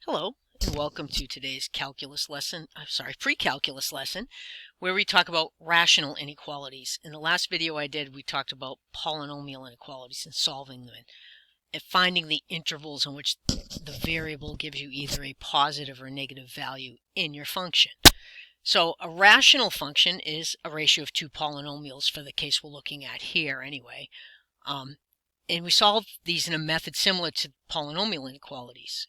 Hello, and welcome to today's pre-calculus lesson, where we talk about rational inequalities. In the last video I did, we talked about polynomial inequalities and solving them and finding the intervals in which the variable gives you either a positive or negative value in your function. So a rational function is a ratio of two polynomials for the case we're looking at here anyway. And we solve these in a method similar to polynomial inequalities.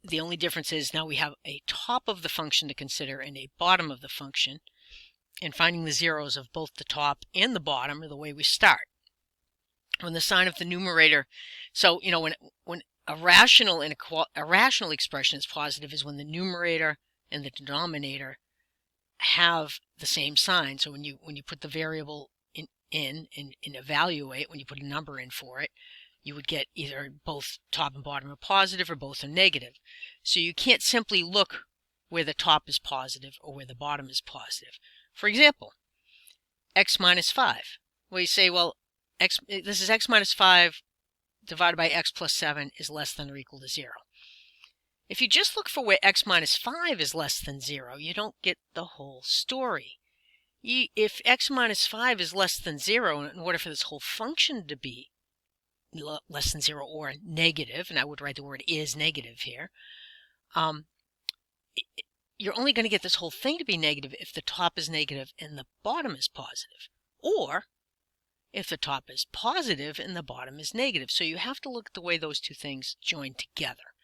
The only difference is now we have a top of the function to consider and a bottom of the function, and finding the zeros of both the top and the bottom are the way we start. When the sign of the numerator, so when a rational expression is positive is when the numerator and the denominator have the same sign. So when you put the variable in and evaluate, when you put a number in for it, you would get either both top and bottom are positive or both are negative. So you can't simply look where the top is positive or where the bottom is positive. For example, x minus 5. Well, you say, well, this is x minus 5 divided by x plus 7 is less than or equal to 0. If you just look for where x minus 5 is less than 0, you don't get the whole story. If x minus 5 is less than 0, in order for this whole function to be less than 0 or negative, and I would write the word is negative here, you're only going to get this whole thing to be negative if the top is negative and the bottom is positive, or if the top is positive and the bottom is negative. So you have to look at the way those two things join together.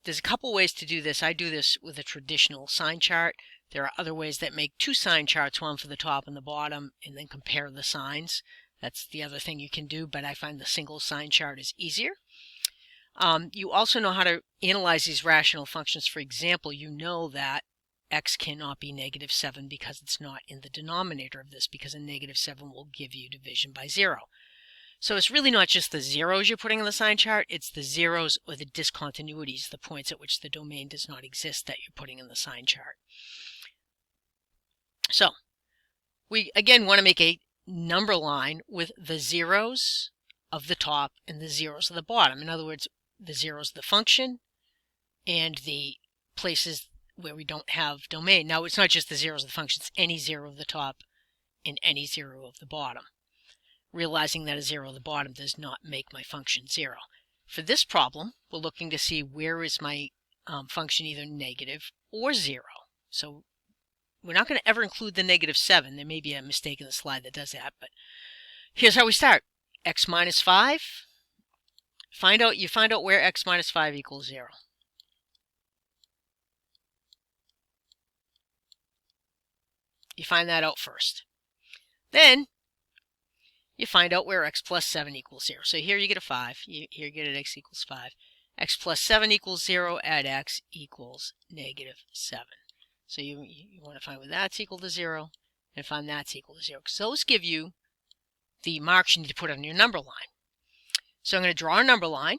There's a couple ways to do this. I do this with a traditional sign chart. There are other ways that make two sign charts, one for the top and the bottom, and then compare the signs. That's the other thing you can do, but I find the single sign chart is easier. You also know how to analyze these rational functions. For example, you know that x cannot be negative 7 because it's not in the denominator of this, because a negative 7 will give you division by 0. So it's really not just the zeros you're putting in the sign chart, it's the zeros or the discontinuities, the points at which the domain does not exist, that you're putting in the sign chart. So we again want to make a number line with the zeros of the top and the zeros of the bottom. In other words, the zeros of the function and the places where we don't have domain. Now, it's not just the zeros of the function, it's any zero of the top and any zero of the bottom. Realizing that a zero of the bottom does not make my function 0. For this problem, we're looking to see where is my function either negative or 0. So we're not going to ever include the negative 7. There may be a mistake in the slide that does that, but here's how we start. X minus 5. You find out where x minus 5 equals 0. You find that out first. Then you find out where x plus 7 equals 0. So here you get a 5. Here you get an x equals 5. X plus 7 equals 0 at x equals negative 7. So you want to find where that's equal to 0 and find that's equal to 0. Because those give you the marks you need to put on your number line. So I'm going to draw a number line.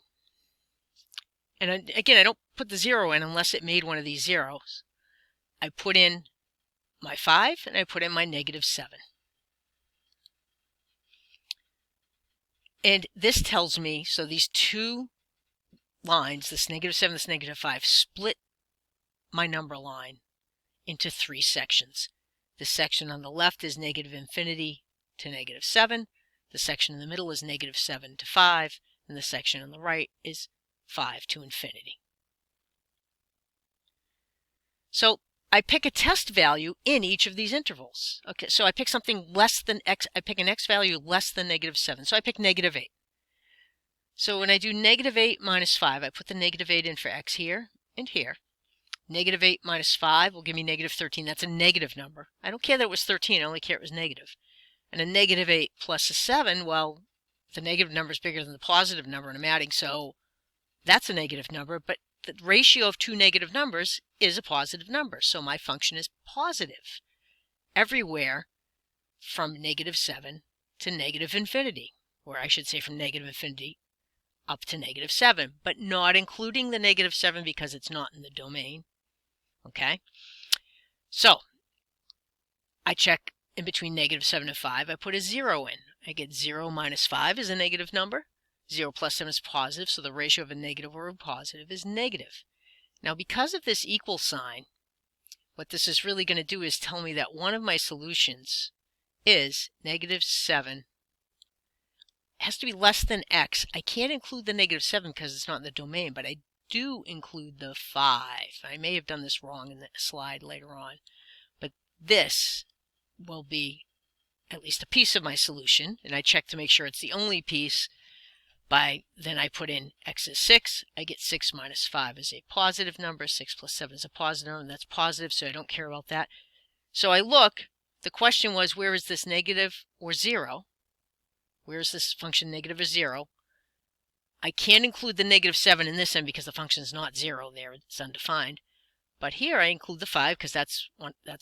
And again, I don't put the 0 in unless it made one of these zeros. I put in my 5 and I put in my negative 7. And this tells me, so these two lines, this negative 7, this negative 5, split my number line into 3 sections. The section on the left is negative infinity to negative 7. The section in the middle is negative 7 to 5. And the section on the right is 5 to infinity. So I pick a test value in each of these intervals. Okay, so I pick something less than x. I pick an x value less than negative 7. So I pick negative 8. So when I do negative 8 minus 5, I put the negative 8 in for x here and here. Negative 8 minus 5 will give me negative 13. That's a negative number. I don't care that it was 13. I only care it was negative. And a negative 8 plus a 7, well, the negative number is bigger than the positive number, and I'm adding, so that's a negative number. But the ratio of two negative numbers is a positive number. So my function is positive everywhere from negative 7 to negative infinity, or I should say from negative infinity up to negative 7, but not including the negative 7 because it's not in the domain. Okay, so I check in between negative 7 and 5. I put a 0 in. I get 0 minus 5 is a negative number. 0 plus 7 is positive, so the ratio of a negative or a positive is negative. Now, because of this equal sign, what this is really going to do is tell me that one of my solutions is -7. It has to be less than x. I can't include the -7 because it's not in the domain, but I do include the 5. I may have done this wrong in the slide later on, but this will be at least a piece of my solution, and I check to make sure it's the only piece. Then I put in x is 6. I get 6 minus 5 is a positive number. 6 plus 7 is a positive number, and that's positive, so I don't care about that. So I look. The question was, where is this negative or 0? Where is this function negative or 0? I can't include the -7 in this end because the function is not 0 there. It's undefined. But here I include the 5 because that's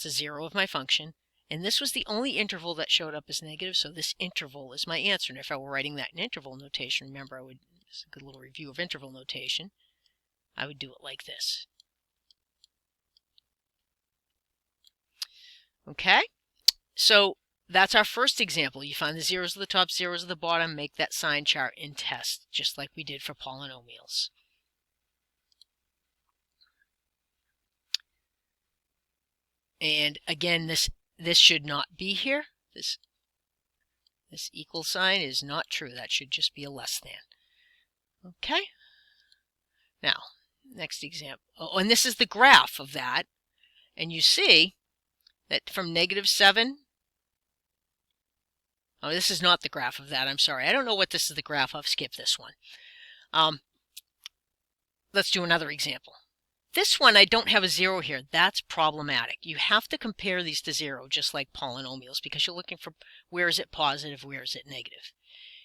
a 0 of my function. And this was the only interval that showed up as negative, so this interval is my answer. And if I were writing that in interval notation, remember, it's a good little review of interval notation, I would do it like this. Okay, so that's our first example. You find the zeros at the top, zeros at the bottom, make that sign chart in test, just like we did for polynomials. And again, this should not be here. This equal sign is not true. That should just be a less than. Okay. Now, next example. Oh, and this is the graph of that. And you see that from -7. Oh, this is not the graph of that. I'm sorry. I don't know what this is the graph of. Skip this one. Let's do another example. This one, I don't have a 0 here. That's problematic. You have to compare these to 0, just like polynomials, because you're looking for where is it positive, where is it negative.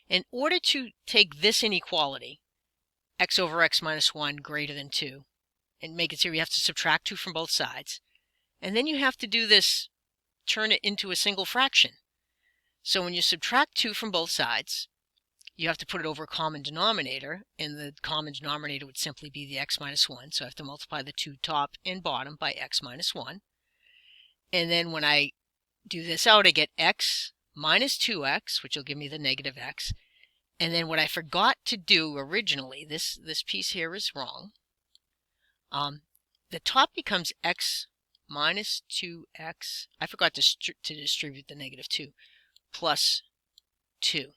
In order to take this inequality, x over x minus 1 greater than 2, and make it 0, you have to subtract 2 from both sides. And then you have to do this, turn it into a single fraction. So when you subtract 2 from both sides, you have to put it over a common denominator, and the common denominator would simply be the x minus 1. So I have to multiply the two top and bottom by x minus 1. And then when I do this out, I get x minus 2x, which will give me the negative x. And then what I forgot to do originally, this piece here is wrong. The top becomes x minus 2x. I forgot to distribute the -2 plus 2.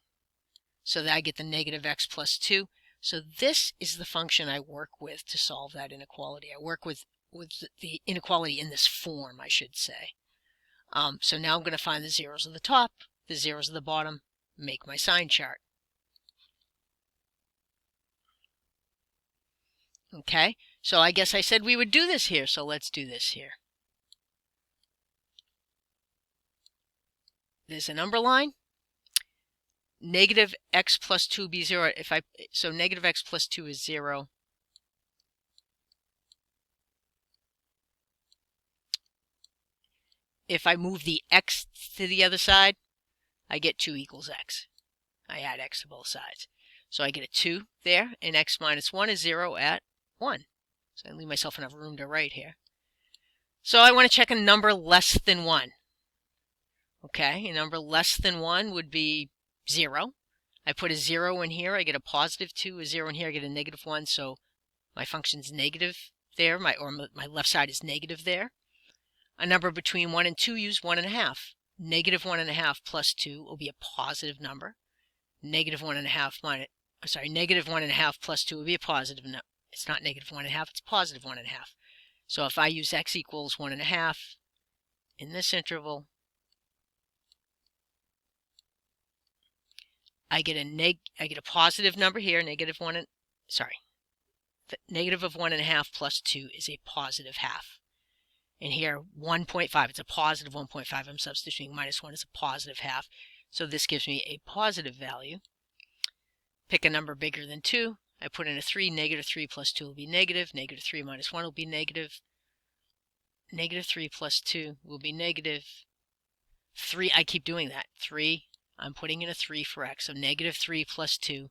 So that I get the negative x plus 2. So this is the function I work with to solve that inequality. I work with the inequality in this form, I should say. So now I'm going to find the zeros at the top, the zeros at the bottom, make my sign chart. Okay, so I guess I said we would do this here, so let's do this here. There's a number line. Negative x plus 2 be 0. So negative x plus 2 is 0. If I move the x to the other side, I get 2 equals x. I add x to both sides. So I get a 2 there, and x minus 1 is 0 at 1. So I leave myself enough room to write here. So I want to check a number less than 1. Okay, a number less than 1 would be 0. I put a 0 in here, I get a positive 2, a 0 in here, I get a -1, so my function's negative there, my left side is negative there. A number between 1 and 2, use 1.5. -1.5 plus 2 will be a positive number. -1.5 plus 2 will be a positive number. It's not -1.5, it's positive 1.5. So if I use x equals 1.5 in this interval, I get a positive number here, the negative of 1.5 plus 2 is a positive half. And here, 1.5, it's a positive 1.5. I'm substituting -1 is a positive half. So this gives me a positive value. Pick a number bigger than 2. I put in a 3. -3 plus 2 will be negative. -3 minus 1 will be negative. -3 plus 2 will be negative. 3, I keep doing that. 3, I'm putting in a 3 for x. So -3 plus 2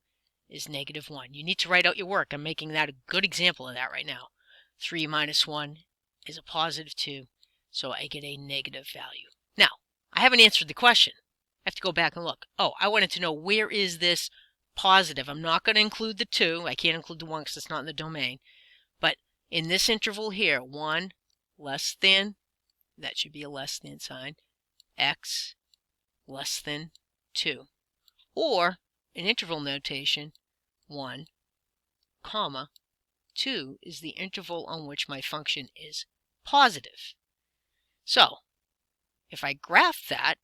is -1. You need to write out your work. I'm making that a good example of that right now. 3 minus 1 is a positive 2, so I get a negative value. Now, I haven't answered the question. I have to go back and look. Oh, I wanted to know, where is this positive? I'm not going to include the 2. I can't include the 1 because it's not in the domain. But In this interval here, 1 less than, that should be a less than sign, x less than 2. Or, in interval notation, 1, comma, 2 is the interval on which my function is positive. So, if I graph that,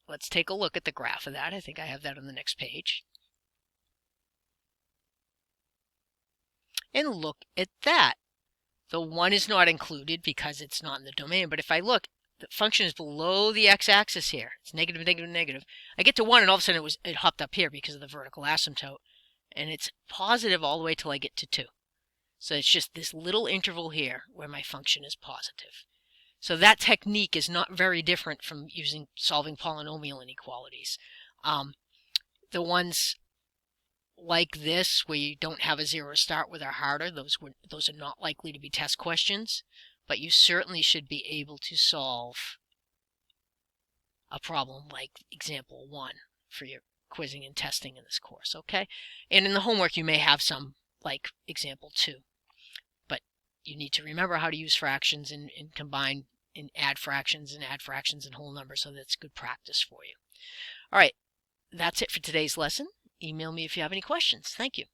let's take a look at the graph of that. I think I have that on the next page. And look at that. The 1 is not included because it's not in the domain, but if I look, the function is below the x-axis here. It's negative, negative, negative. I get to 1 and all of a sudden it hopped up here because of the vertical asymptote. And it's positive all the way till I get to 2. So it's just this little interval here where my function is positive. So that technique is not very different from solving polynomial inequalities. The ones like this, where you don't have a zero start with, are harder. Those are not likely to be test questions, but you certainly should be able to solve a problem like example 1 for your quizzing and testing in this course, okay? And in the homework you may have some like example 2, but you need to remember how to use fractions and combine and add fractions and whole numbers, so that's good practice for you. All right, that's it for today's lesson. Email me if you have any questions. Thank you.